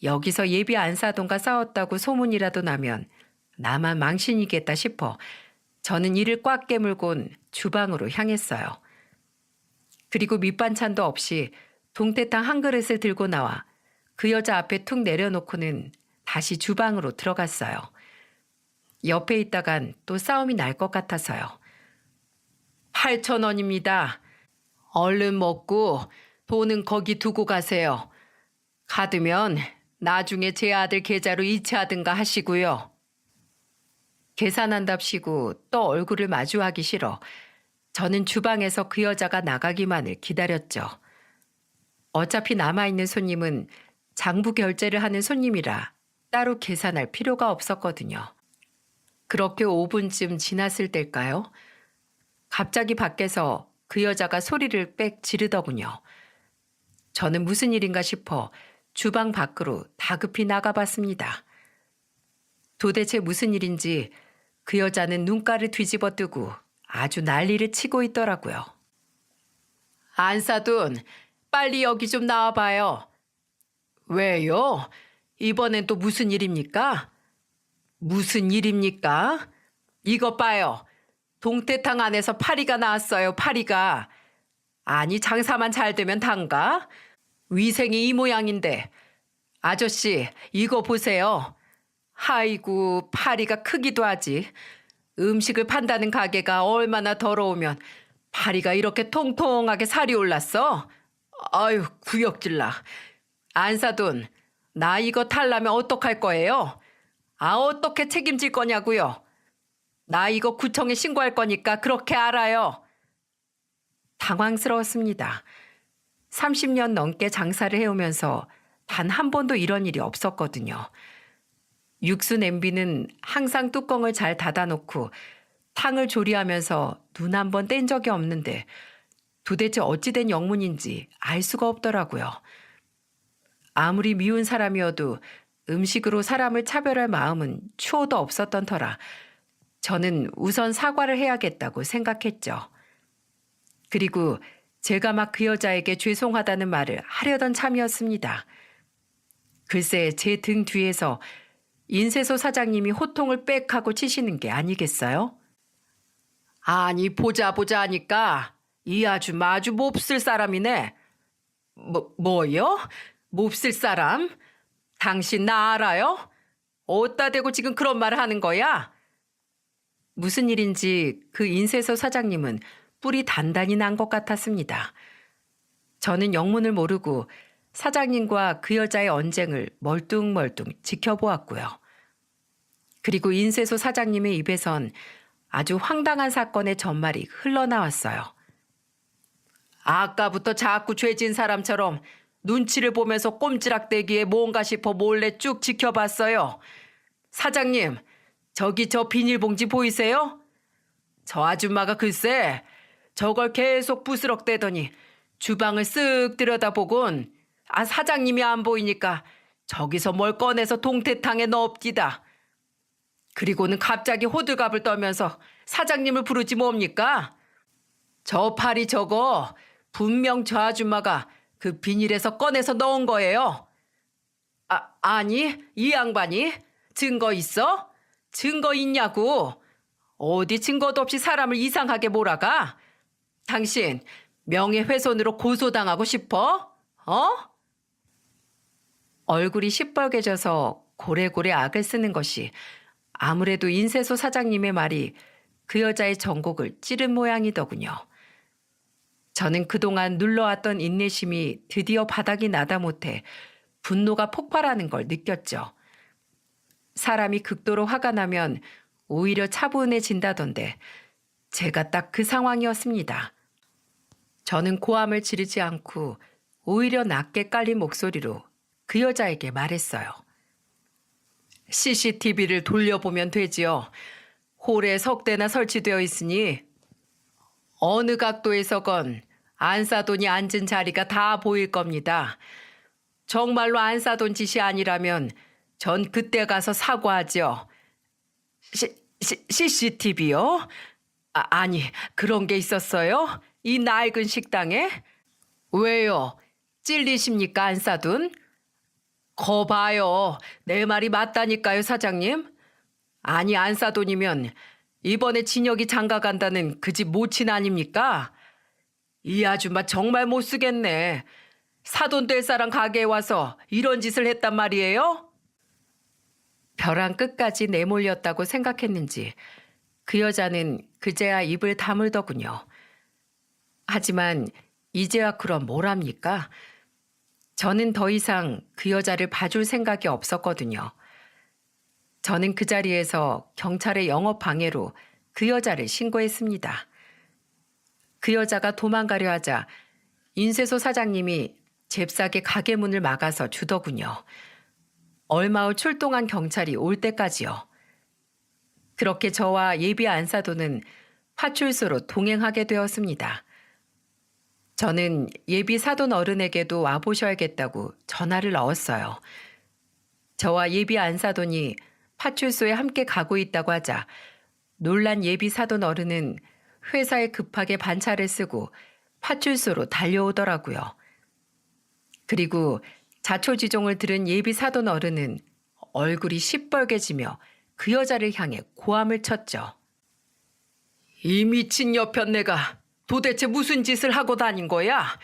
여기서 예비 안사돈과 싸웠다고 소문이라도 나면 나만 망신이겠다 싶어 저는 이를 꽉 깨물곤 주방으로 향했어요. 그리고 밑반찬도 없이 동태탕 한 그릇을 들고 나와 그 여자 앞에 툭 내려놓고는 다시 주방으로 들어갔어요. 옆에 있다간 또 싸움이 날 것 같아서요. 8,000원입니다. 얼른 먹고 돈은 거기 두고 가세요. 가두면 나중에 제 아들 계좌로 이체하든가 하시고요. 계산한답시고 또 얼굴을 마주하기 싫어 저는 주방에서 그 여자가 나가기만을 기다렸죠. 어차피 남아있는 손님은 장부 결제를 하는 손님이라 따로 계산할 필요가 없었거든요. 그렇게 5분쯤 지났을 때일까요? 갑자기 밖에서 그 여자가 소리를 빽 지르더군요. 저는 무슨 일인가 싶어 주방 밖으로 다급히 나가봤습니다. 도대체 무슨 일인지 그 여자는 눈가를 뒤집어 뜨고 아주 난리를 치고 있더라고요. 안사돈, 빨리 여기 좀 나와봐요. 왜요? 이번엔 또 무슨 일입니까? 무슨 일입니까? 이것 봐요. 동태탕 안에서 파리가 나왔어요, 파리가. 아니, 장사만 잘 되면 단가? 위생이 이 모양인데. 아저씨, 이거 보세요. 아이고, 파리가 크기도 하지. 음식을 판다는 가게가 얼마나 더러우면 파리가 이렇게 통통하게 살이 올랐어? 아유, 구역질나. 안사돈, 나 이거 탈라면 어떡할 거예요? 어떻게 책임질 거냐고요? 나 이거 구청에 신고할 거니까 그렇게 알아요. 당황스러웠습니다. 30년 넘게 장사를 해오면서 단 한 번도 이런 일이 없었거든요. 육수 냄비는 항상 뚜껑을 잘 닫아놓고 탕을 조리하면서 눈 한 번 뗀 적이 없는데 도대체 어찌된 영문인지 알 수가 없더라고요. 아무리 미운 사람이어도 음식으로 사람을 차별할 마음은 추호도 없었던 터라 저는 우선 사과를 해야겠다고 생각했죠. 그리고 제가 막 그 여자에게 죄송하다는 말을 하려던 참이었습니다. 글쎄 제 등 뒤에서 인쇄소 사장님이 호통을 빽 하고 치시는 게 아니겠어요? 아니 보자 하니까 이 아줌마 아주 몹쓸 사람이네. 뭐요? 몹쓸 사람? 당신 나 알아요? 어디다 대고 지금 그런 말을 하는 거야? 무슨 일인지 그 인쇄소 사장님은 뿔이 단단히 난 것 같았습니다. 저는 영문을 모르고 사장님과 그 여자의 언쟁을 멀뚱멀뚱 지켜보았고요. 그리고 인쇄소 사장님의 입에선 아주 황당한 사건의 전말이 흘러나왔어요. 아까부터 자꾸 죄진 사람처럼 눈치를 보면서 꼼지락대기에 뭔가 싶어 몰래 쭉 지켜봤어요. 사장님, 저기 저 비닐봉지 보이세요? 저 아줌마가 글쎄 저걸 계속 부스럭대더니 주방을 쓱 들여다보곤 사장님이 안 보이니까 저기서 뭘 꺼내서 동태탕에 넣읍디다. 그리고는 갑자기 호들갑을 떨면서 사장님을 부르지 뭡니까? 저 파리 저거 분명 저 아줌마가 그 비닐에서 꺼내서 넣은 거예요. 아니 이 양반이 증거 있어? 증거 있냐고. 어디 증거도 없이 사람을 이상하게 몰아가? 당신 명예훼손으로 고소당하고 싶어? 얼굴이 시뻘개져서 고래고래 악을 쓰는 것이 아무래도 인쇄소 사장님의 말이 그 여자의 전곡을 찌른 모양이더군요. 저는 그동안 눌러왔던 인내심이 드디어 바닥이 나다 못해 분노가 폭발하는 걸 느꼈죠. 사람이 극도로 화가 나면 오히려 차분해진다던데 제가 딱 그 상황이었습니다. 저는 고함을 지르지 않고 오히려 낮게 깔린 목소리로 그 여자에게 말했어요. CCTV를 돌려보면 되지요. 홀에 석 대나 설치되어 있으니 어느 각도에서건 안사돈이 앉은 자리가 다 보일 겁니다. 정말로 안사돈 짓이 아니라면 전 그때 가서 사과하죠. CCTV요? 아니 그런 게 있었어요? 이 낡은 식당에? 왜요? 찔리십니까 안사돈? 거 봐요. 내 말이 맞다니까요 사장님. 아니 안사돈이면 이번에 진혁이 장가 간다는 그 집 모친 아닙니까? 이 아줌마 정말 못 쓰겠네. 사돈 될 사람 가게에 와서 이런 짓을 했단 말이에요? 벼랑 끝까지 내몰렸다고 생각했는지 그 여자는 그제야 입을 다물더군요. 하지만 이제야 그럼 뭘 합니까? 저는 더 이상 그 여자를 봐줄 생각이 없었거든요. 저는 그 자리에서 경찰의 영업 방해로 그 여자를 신고했습니다. 그 여자가 도망가려 하자 인쇄소 사장님이 잽싸게 가게 문을 막아서 주더군요. 얼마 후 출동한 경찰이 올 때까지요. 그렇게 저와 예비 안사돈은 파출소로 동행하게 되었습니다. 저는 예비 사돈 어른에게도 와보셔야겠다고 전화를 넣었어요. 저와 예비 안사돈이 파출소에 함께 가고 있다고 하자 놀란 예비 사돈 어른은 회사에 급하게 반차를 쓰고 파출소로 달려오더라고요. 그리고 자초지종을 들은 예비 사돈 어른은 얼굴이 시뻘개지며 그 여자를 향해 고함을 쳤죠. 이 미친 여편네가 도대체 무슨 짓을 하고 다닌 거야?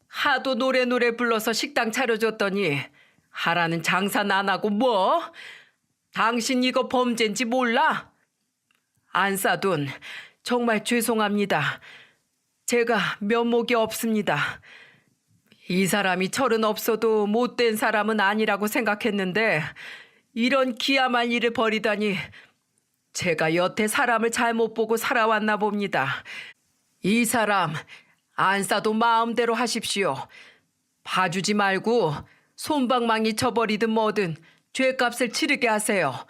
하도 노래 불러서 식당 차려줬더니 하라는 장사는 안 하고 뭐? 당신 이거 범죄인지 몰라? 안사돈, 정말 죄송합니다. 제가 면목이 없습니다. 이 사람이 철은 없어도 못된 사람은 아니라고 생각했는데 이런 기야말 일을 벌이다니 제가 여태 사람을 잘못 보고 살아왔나 봅니다. 이 사람 안사돈 마음대로 하십시오. 봐주지 말고 솜방망이 쳐버리든 뭐든 죄값을 치르게 하세요.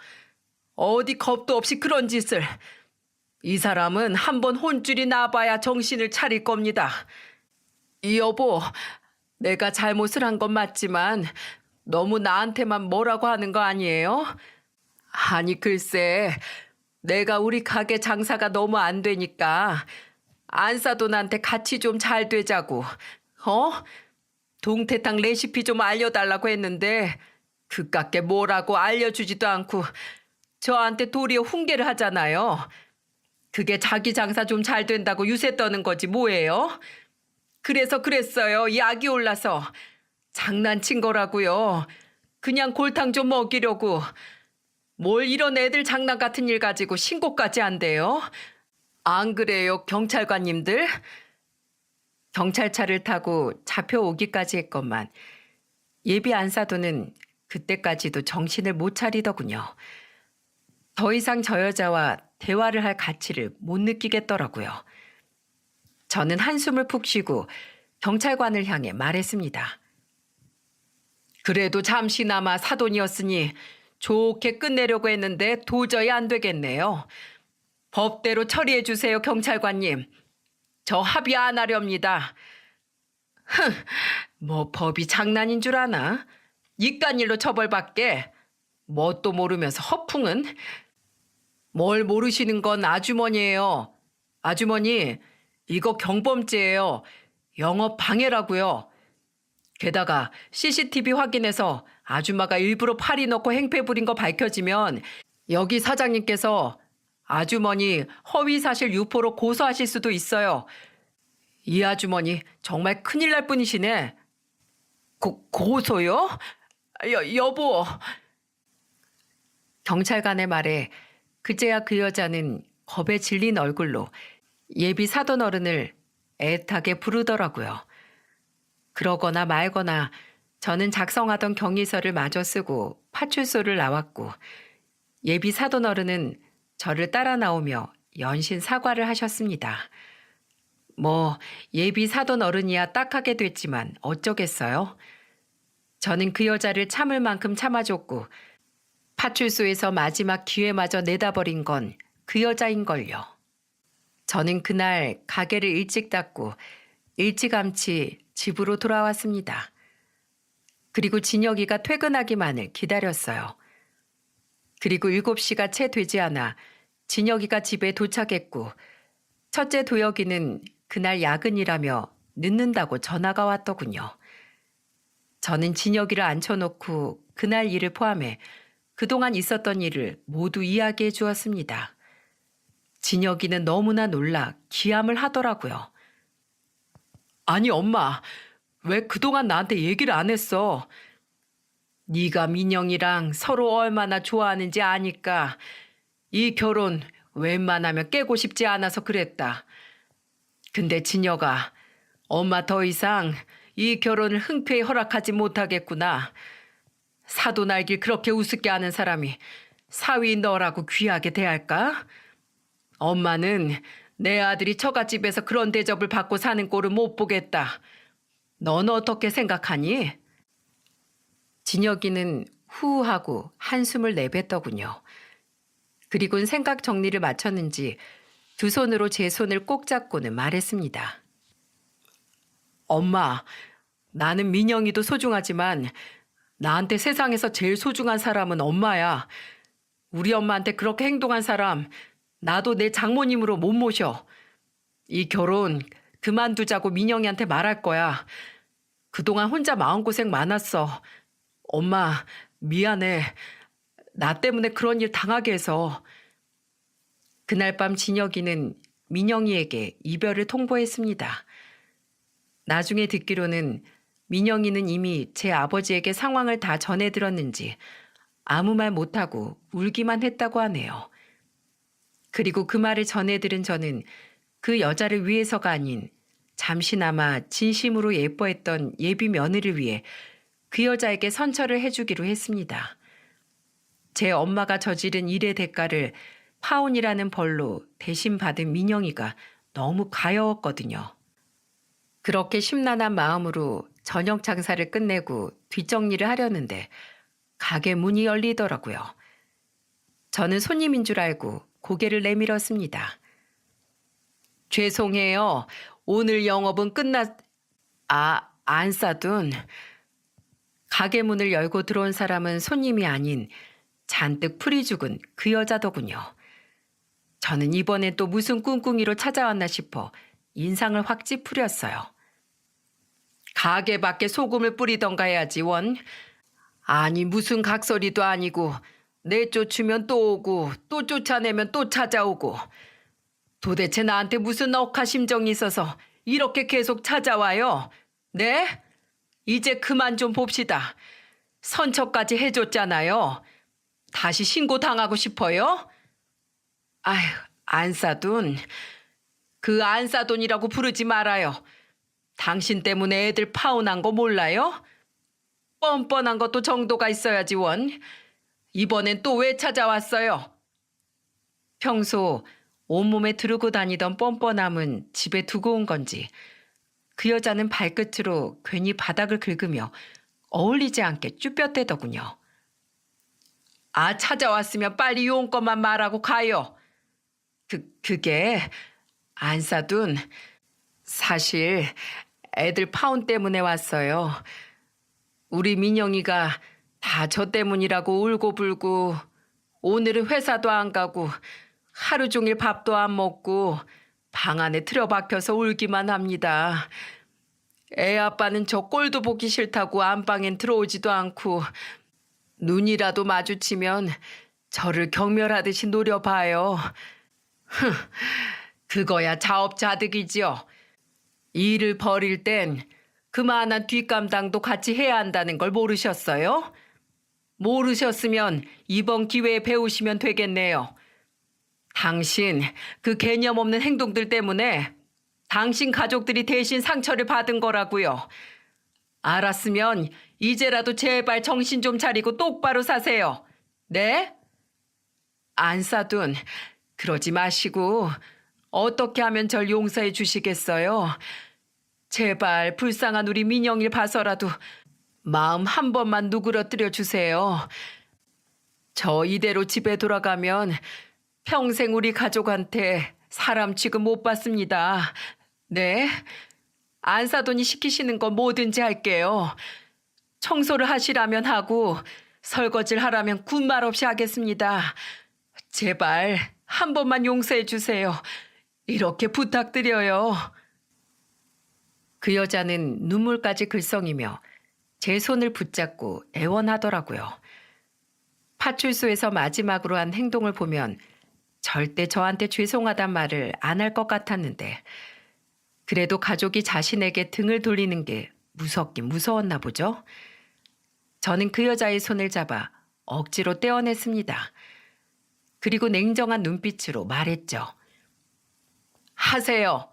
어디 겁도 없이 그런 짓을. 이 사람은 한번 혼줄이 나봐야 정신을 차릴 겁니다. 여보, 내가 잘못을 한 건 맞지만 너무 나한테만 뭐라고 하는 거 아니에요? 아니 글쎄, 내가 우리 가게 장사가 너무 안 되니까 안사돈한테 같이 좀 잘 되자고, 동태탕 레시피 좀 알려달라고 했는데 그깟게 뭐라고 알려주지도 않고 저한테 도리어 훈계를 하잖아요. 그게 자기 장사 좀 잘 된다고 유세 떠는 거지 뭐예요? 그래서 그랬어요. 약이 올라서. 장난친 거라고요. 그냥 골탕 좀 먹이려고. 뭘 이런 애들 장난 같은 일 가지고 신고까지 한대요. 안 그래요, 경찰관님들? 경찰차를 타고 잡혀오기까지 했건만 예비 안사도는 그때까지도 정신을 못 차리더군요. 더 이상 저 여자와 대화를 할 가치를 못 느끼겠더라고요. 저는 한숨을 푹 쉬고 경찰관을 향해 말했습니다. 그래도 잠시나마 사돈이었으니 좋게 끝내려고 했는데 도저히 안 되겠네요. 법대로 처리해 주세요, 경찰관님. 저 합의 안 하렵니다. 뭐 법이 장난인 줄 아나? 이깟 일로 처벌받게. 뭣도 모르면서 허풍은? 뭘 모르시는 건 아주머니예요. 아주머니, 이거 경범죄예요. 영업 방해라고요. 게다가 CCTV 확인해서 아줌마가 일부러 팔이 넣고 행패 부린 거 밝혀지면 여기 사장님께서 아주머니 허위사실 유포로 고소하실 수도 있어요. 이 아주머니 정말 큰일 날 뿐이시네. 고소요? 여보. 경찰관의 말에 그제야 그 여자는 겁에 질린 얼굴로 예비 사돈 어른을 애타게 부르더라고요. 그러거나 말거나 저는 작성하던 경위서를 마저 쓰고 파출소를 나왔고 예비 사돈 어른은 저를 따라 나오며 연신 사과를 하셨습니다. 뭐 예비 사돈 어른이야 딱하게 됐지만 어쩌겠어요. 저는 그 여자를 참을 만큼 참아줬고 파출소에서 마지막 기회마저 내다버린 건 그 여자인걸요. 저는 그날 가게를 일찍 닫고 일찌감치 집으로 돌아왔습니다. 그리고 진혁이가 퇴근하기만을 기다렸어요. 그리고 7시가 채 되지 않아 진혁이가 집에 도착했고 첫째 도혁이는 그날 야근이라며 늦는다고 전화가 왔더군요. 저는 진혁이를 앉혀놓고 그날 일을 포함해 그동안 있었던 일을 모두 이야기해 주었습니다. 진혁이는 너무나 놀라 기함을 하더라고요. 아니 엄마, 왜 그동안 나한테 얘기를 안 했어? 네가 민영이랑 서로 얼마나 좋아하는지 아니까 이 결혼 웬만하면 깨고 싶지 않아서 그랬다. 근데 진혁아, 엄마 더 이상 이 결혼을 흔쾌히 허락하지 못하겠구나. 사돈 알길 그렇게 우습게 하는 사람이 사위 너라고 귀하게 대할까? 엄마는 내 아들이 처갓집에서 그런 대접을 받고 사는 꼴을 못 보겠다. 넌 어떻게 생각하니? 진혁이는 후하고 한숨을 내뱉더군요. 그리고는 생각 정리를 마쳤는지 두 손으로 제 손을 꼭 잡고는 말했습니다. 엄마, 나는 민영이도 소중하지만 나한테 세상에서 제일 소중한 사람은 엄마야. 우리 엄마한테 그렇게 행동한 사람 나도 내 장모님으로 못 모셔. 이 결혼 그만두자고 민영이한테 말할 거야. 그동안 혼자 마음고생 많았어. 엄마, 미안해. 나 때문에 그런 일 당하게 해서. 그날 밤 진혁이는 민영이에게 이별을 통보했습니다. 나중에 듣기로는 민영이는 이미 제 아버지에게 상황을 다 전해 들었는지 아무 말 못하고 울기만 했다고 하네요. 그리고 그 말을 전해 들은 저는 그 여자를 위해서가 아닌 잠시나마 진심으로 예뻐했던 예비 며느리를 위해 그 여자에게 선처를 해주기로 했습니다. 제 엄마가 저지른 일의 대가를 파혼이라는 벌로 대신 받은 민영이가 너무 가여웠거든요. 그렇게 심란한 마음으로 저녁 장사를 끝내고 뒷정리를 하려는데 가게 문이 열리더라고요. 저는 손님인 줄 알고 고개를 내밀었습니다. 죄송해요. 오늘 영업은 안 싸둔. 가게 문을 열고 들어온 사람은 손님이 아닌 잔뜩 풀이 죽은 그 여자더군요. 저는 이번엔 또 무슨 꿍꿍이로 찾아왔나 싶어 인상을 확 찌푸렸어요. 가게 밖에 소금을 뿌리던가 해야지 원. 아니 무슨 각설이도 아니고 내쫓으면 또 오고 또 쫓아내면 또 찾아오고 도대체 나한테 무슨 억하심정이 있어서 이렇게 계속 찾아와요? 네? 이제 그만 좀 봅시다. 선처까지 해줬잖아요. 다시 신고당하고 싶어요? 아휴, 안사돈. 그 안사돈이라고 부르지 말아요. 당신 때문에 애들 파혼한 거 몰라요? 뻔뻔한 것도 정도가 있어야지 원. 이번엔 또 왜 찾아왔어요? 평소 온몸에 두르고 다니던 뻔뻔함은 집에 두고 온 건지 그 여자는 발끝으로 괜히 바닥을 긁으며 어울리지 않게 쭈뼛대더군요. 아, 찾아왔으면 빨리 요 것만 말하고 가요. 그게 안 사둔. 사실 애들 파혼 때문에 왔어요. 우리 민영이가 다 저 때문이라고 울고불고 오늘은 회사도 안 가고 하루 종일 밥도 안 먹고 방 안에 틀어박혀서 울기만 합니다. 애 아빠는 저 꼴도 보기 싫다고 안방엔 들어오지도 않고 눈이라도 마주치면 저를 경멸하듯이 노려봐요. 그거야 자업자득이지요. 일을 벌일 땐 그만한 뒷감당도 같이 해야 한다는 걸 모르셨어요? 모르셨으면 이번 기회에 배우시면 되겠네요. 당신 그 개념 없는 행동들 때문에 당신 가족들이 대신 상처를 받은 거라고요. 알았으면 이제라도 제발 정신 좀 차리고 똑바로 사세요. 네? 안 사둔, 그러지 마시고 어떻게 하면 절 용서해 주시겠어요? 제발 불쌍한 우리 민영이를 봐서라도 마음 한 번만 누그러뜨려 주세요. 저 이대로 집에 돌아가면 평생 우리 가족한테 사람 취급 못 받습니다. 네? 안사돈이 시키시는 건 뭐든지 할게요. 청소를 하시라면 하고 설거지를 하라면 군말 없이 하겠습니다. 제발 한 번만 용서해 주세요. 이렇게 부탁드려요. 그 여자는 눈물까지 글썽이며 제 손을 붙잡고 애원하더라고요. 파출소에서 마지막으로 한 행동을 보면 절대 저한테 죄송하단 말을 안 할 것 같았는데 그래도 가족이 자신에게 등을 돌리는 게 무섭긴 무서웠나 보죠. 저는 그 여자의 손을 잡아 억지로 떼어냈습니다. 그리고 냉정한 눈빛으로 말했죠. 하세요.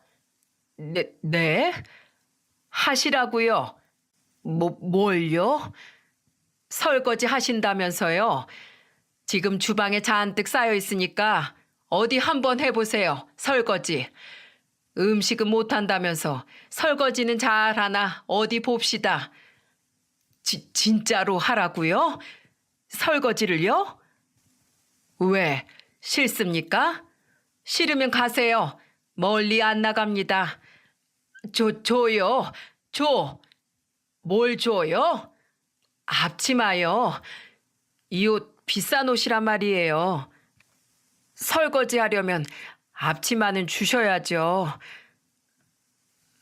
네? 하시라고요. 뭘요? 설거지 하신다면서요. 지금 주방에 잔뜩 쌓여 있으니까 어디 한번 해보세요. 설거지. 음식은 못한다면서 설거지는 잘하나 어디 봅시다. 진짜로 하라고요? 설거지를요? 왜? 싫습니까? 싫으면 가세요. 멀리 안 나갑니다. 줘요. 줘. 뭘 줘요? 앞치마요. 이 옷 비싼 옷이란 말이에요. 설거지 하려면 앞치마는 주셔야죠.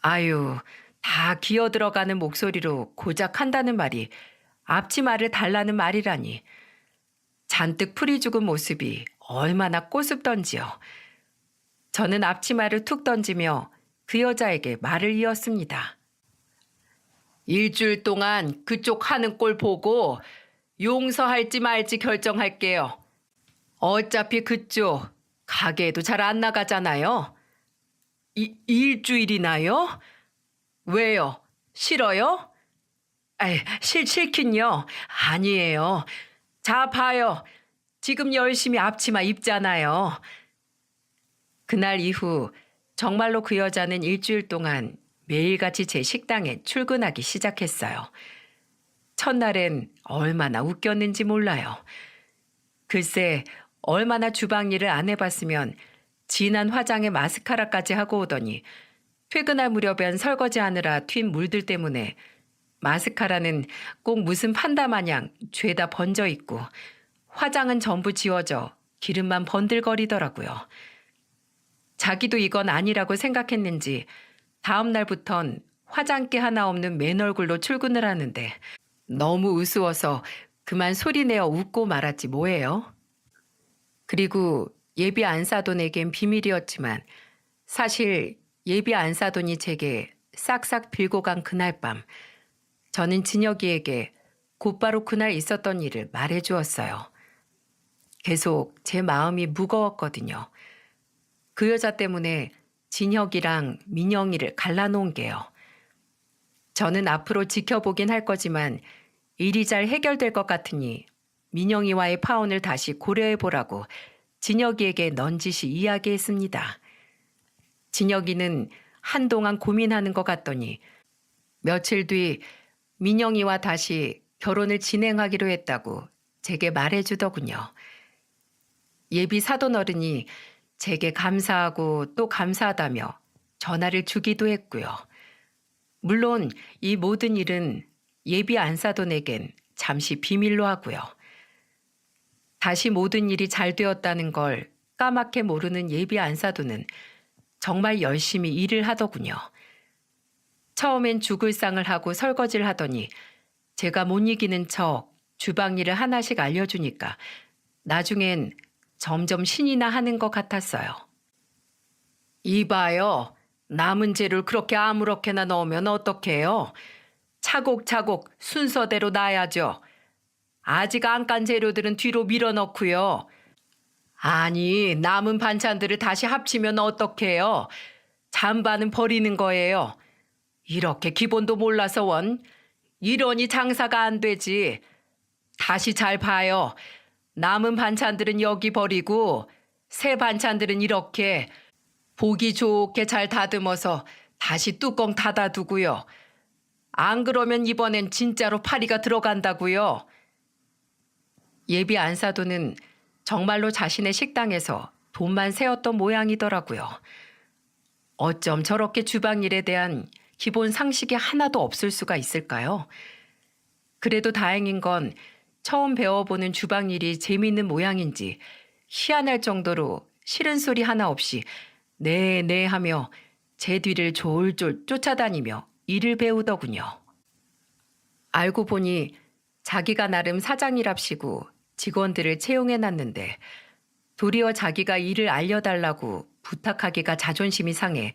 아유, 다 기어 들어가는 목소리로 고작 한다는 말이 앞치마를 달라는 말이라니. 잔뜩 풀이 죽은 모습이 얼마나 꼬숩던지요. 저는 앞치마를 툭 던지며 그 여자에게 말을 이었습니다. 일주일 동안 그쪽 하는 꼴 보고 용서할지 말지 결정할게요. 어차피 그쪽 가게에도 잘 안 나가잖아요. 일주일이나요? 왜요? 싫어요? 싫긴요. 아니에요. 자, 봐요. 지금 열심히 앞치마 입잖아요. 그날 이후 정말로 그 여자는 일주일 동안 매일같이 제 식당에 출근하기 시작했어요. 첫날엔 얼마나 웃겼는지 몰라요. 글쎄, 얼마나 주방 일을 안 해봤으면 진한 화장에 마스카라까지 하고 오더니 퇴근할 무렵엔 설거지하느라 튄 물들 때문에 마스카라는 꼭 무슨 판다 마냥 죄다 번져 있고 화장은 전부 지워져 기름만 번들거리더라고요. 자기도 이건 아니라고 생각했는지 다음 날부턴 화장기 하나 없는 맨 얼굴로 출근을 하는데 너무 우스워서 그만 소리내어 웃고 말았지 뭐예요. 그리고 예비 안사돈에겐 비밀이었지만 사실 예비 안사돈이 제게 싹싹 빌고 간 그날 밤 저는 진혁이에게 곧바로 그날 있었던 일을 말해주었어요. 계속 제 마음이 무거웠거든요. 그 여자 때문에 진혁이랑 민영이를 갈라놓은 게요. 저는 앞으로 지켜보긴 할 거지만 일이 잘 해결될 것 같으니 민영이와의 파혼을 다시 고려해보라고 진혁이에게 넌지시 이야기했습니다. 진혁이는 한동안 고민하는 것 같더니 며칠 뒤 민영이와 다시 결혼을 진행하기로 했다고 제게 말해주더군요. 예비 사돈 어른이 제게 감사하고 또 감사하다며 전화를 주기도 했고요. 물론 이 모든 일은 예비 안사돈에겐 잠시 비밀로 하고요. 다시 모든 일이 잘 되었다는 걸 까맣게 모르는 예비 안사돈은 정말 열심히 일을 하더군요. 처음엔 죽을 상을 하고 설거지를 하더니 제가 못 이기는 척 주방 일을 하나씩 알려주니까 나중엔 점점 신이나 하는 것 같았어요. 이봐요. 남은 재료를 그렇게 아무렇게나 넣으면 어떡해요? 차곡차곡 순서대로 놔야죠. 아직 안 깐 재료들은 뒤로 밀어넣고요. 아니, 남은 반찬들을 다시 합치면 어떡해요? 잔반은 버리는 거예요. 이렇게 기본도 몰라서 원. 이러니 장사가 안 되지. 다시 잘 봐요. 남은 반찬들은 여기 버리고 새 반찬들은 이렇게 보기 좋게 잘 다듬어서 다시 뚜껑 닫아두고요. 안 그러면 이번엔 진짜로 파리가 들어간다고요. 예비 안사돈은 정말로 자신의 식당에서 돈만 세웠던 모양이더라고요. 어쩜 저렇게 주방 일에 대한 기본 상식이 하나도 없을 수가 있을까요? 그래도 다행인 건 처음 배워보는 주방 일이 재미있는 모양인지 희한할 정도로 싫은 소리 하나 없이 네 하며 제 뒤를 졸졸 쫓아다니며 일을 배우더군요. 알고 보니 자기가 나름 사장이랍시고 직원들을 채용해놨는데 도리어 자기가 일을 알려달라고 부탁하기가 자존심이 상해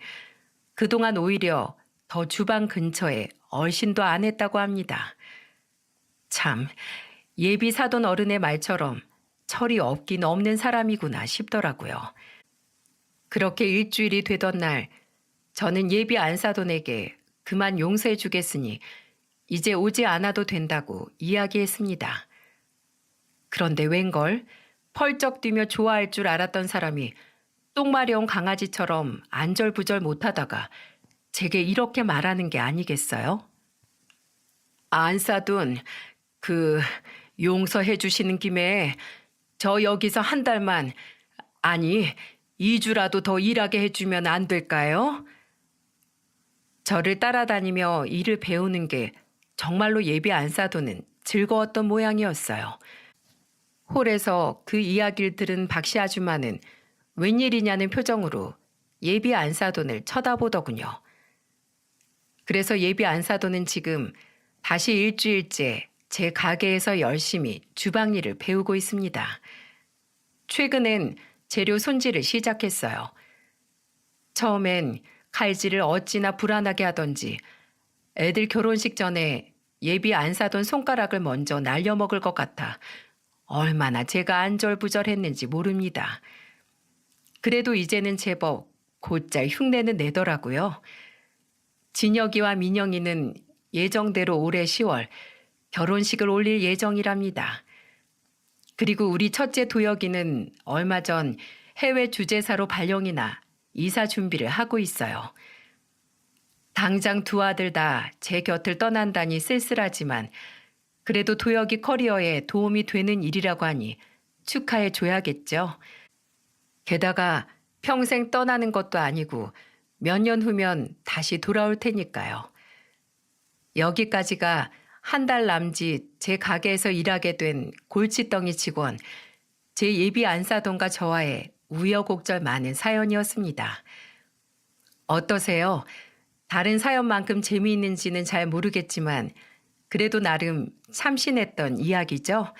그동안 오히려 더 주방 근처에 얼씬도 안 했다고 합니다. 참, 예비 사돈 어른의 말처럼 철이 없긴 없는 사람이구나 싶더라고요. 그렇게 일주일이 되던 날 저는 예비 안사돈에게 그만 용서해 주겠으니 이제 오지 않아도 된다고 이야기했습니다. 그런데 웬걸 펄쩍 뛰며 좋아할 줄 알았던 사람이 똥 마려운 강아지처럼 안절부절 못하다가 제게 이렇게 말하는 게 아니겠어요? 안사돈, 용서해 주시는 김에 저 여기서 한 달만, 아니 2주라도 더 일하게 해주면 안 될까요? 저를 따라다니며 일을 배우는 게 정말로 예비 안사돈은 즐거웠던 모양이었어요. 홀에서 그 이야기를 들은 박씨 아줌마는 웬일이냐는 표정으로 예비 안사돈을 쳐다보더군요. 그래서 예비 안사돈은 지금 다시 일주일째 제 가게에서 열심히 주방 일을 배우고 있습니다. 최근엔 재료 손질을 시작했어요. 처음엔 칼질을 어찌나 불안하게 하던지 애들 결혼식 전에 예비 안사돈 손가락을 먼저 날려먹을 것 같아 얼마나 제가 안절부절했는지 모릅니다. 그래도 이제는 제법 곧잘 흉내는 내더라고요. 진혁이와 민영이는 예정대로 올해 10월 결혼식을 올릴 예정이랍니다. 그리고 우리 첫째 도혁이는 얼마 전 해외 주재사로 발령이나 이사 준비를 하고 있어요. 당장 두 아들 다 제 곁을 떠난다니 쓸쓸하지만 그래도 도혁이 커리어에 도움이 되는 일이라고 하니 축하해 줘야겠죠. 게다가 평생 떠나는 것도 아니고 몇 년 후면 다시 돌아올 테니까요. 여기까지가 한 달 남짓 제 가게에서 일하게 된 골칫덩이 직원, 제 예비 안사돈과 저와의 우여곡절 많은 사연이었습니다. 어떠세요? 다른 사연만큼 재미있는지는 잘 모르겠지만 그래도 나름 참신했던 이야기죠.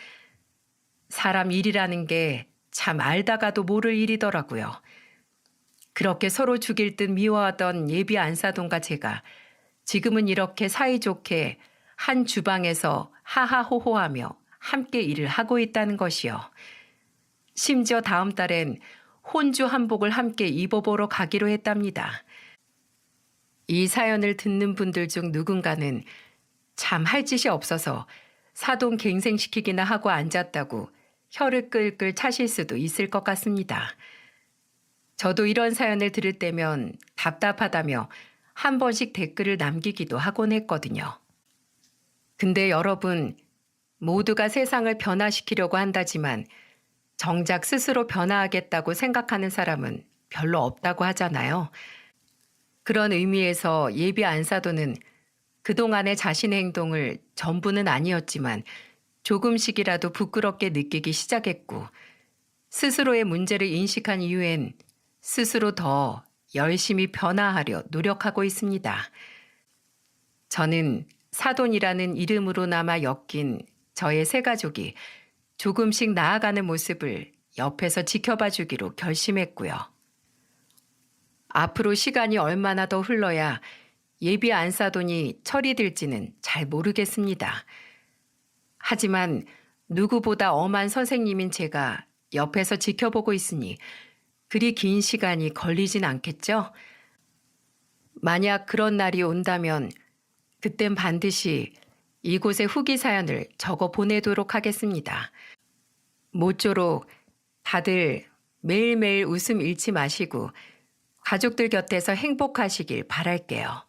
사람 일이라는 게 참 알다가도 모를 일이더라고요. 그렇게 서로 죽일 듯 미워하던 예비 안사돈과 제가 지금은 이렇게 사이좋게 한 주방에서 하하호호하며 함께 일을 하고 있다는 것이요. 심지어 다음 달엔 혼주 한복을 함께 입어보러 가기로 했답니다. 이 사연을 듣는 분들 중 누군가는 참 할 짓이 없어서 사돈 갱생시키기나 하고 앉았다고 혀를 끌끌 차실 수도 있을 것 같습니다. 저도 이런 사연을 들을 때면 답답하다며 한 번씩 댓글을 남기기도 하곤 했거든요. 근데 여러분, 모두가 세상을 변화시키려고 한다지만 정작 스스로 변화하겠다고 생각하는 사람은 별로 없다고 하잖아요. 그런 의미에서 예비 안사도는 그동안의 자신의 행동을 전부는 아니었지만 조금씩이라도 부끄럽게 느끼기 시작했고 스스로의 문제를 인식한 이후엔 스스로 더 열심히 변화하려 노력하고 있습니다. 저는 사돈이라는 이름으로나마 엮인 저의 세 가족이 조금씩 나아가는 모습을 옆에서 지켜봐 주기로 결심했고요. 앞으로 시간이 얼마나 더 흘러야 예비 안사돈이 처리될지는 잘 모르겠습니다. 하지만 누구보다 엄한 선생님인 제가 옆에서 지켜보고 있으니 그리 긴 시간이 걸리진 않겠죠? 만약 그런 날이 온다면 그땐 반드시 이곳에 후기 사연을 적어 보내도록 하겠습니다. 모쪼록 다들 매일매일 웃음 잃지 마시고 가족들 곁에서 행복하시길 바랄게요.